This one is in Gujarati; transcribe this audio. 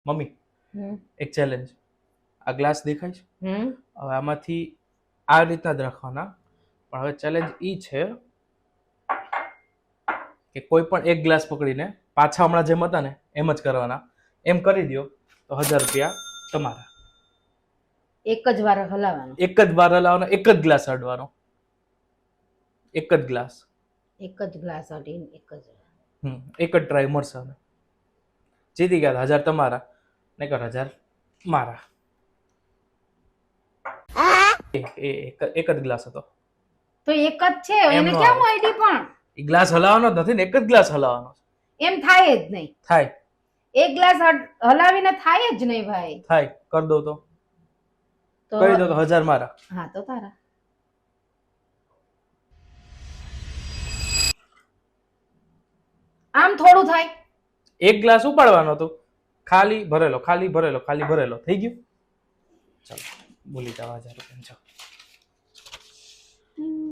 મમ્મી હમ એક ચેલેન્જ, આ ગ્લાસ દેખાય છે, હમ હવે આમાંથી આ રીતના જ રાખવાના, પણ હવે ચેલેન્જ ઈ છે કે કોઈ પણ એક ગ્લાસ પકડીને પાછા હમણાં જેમ હતા ને એમ જ કરવાના, એમ કરી દો તો 1000 રૂપિયા તમારા. એક જ વાર હલાવવાનું. એક જ વાર હલાવવાનો, એક જ ગ્લાસ અડવાનો, એક જ ગ્લાસ. એક જ ગ્લાસ અડીને એક જ એક જ ટ્રાય મળશે. હવે જીતી ગયા 1000 તમારા, નકર 1000 મારા. એક જ ગ્લાસ હતો. તો એક જ છે એમ એને નો કેમ આવે. આઈડી પણ એ ગ્લાસ હલાવવાનો જ નથી ને, એક જ ગ્લાસ હલાવવાનો છે. એમ થાય જ નહીં. થાય એક ગ્લાસ હલાવીને થાય જ નહીં ભાઈ. થાય કર દો તો કહી દો તો 1000 મારા. હા તો તારા. આમ થોડું થાય. એક ગ્લાસ ઉપાડવાનો હતો, ખાલી ભરેલો, ખાલી ભરેલો, ખાલી ભરેલો થઈ ગયું. ચાલો બોલી જાવ 1000 રૂપિયા.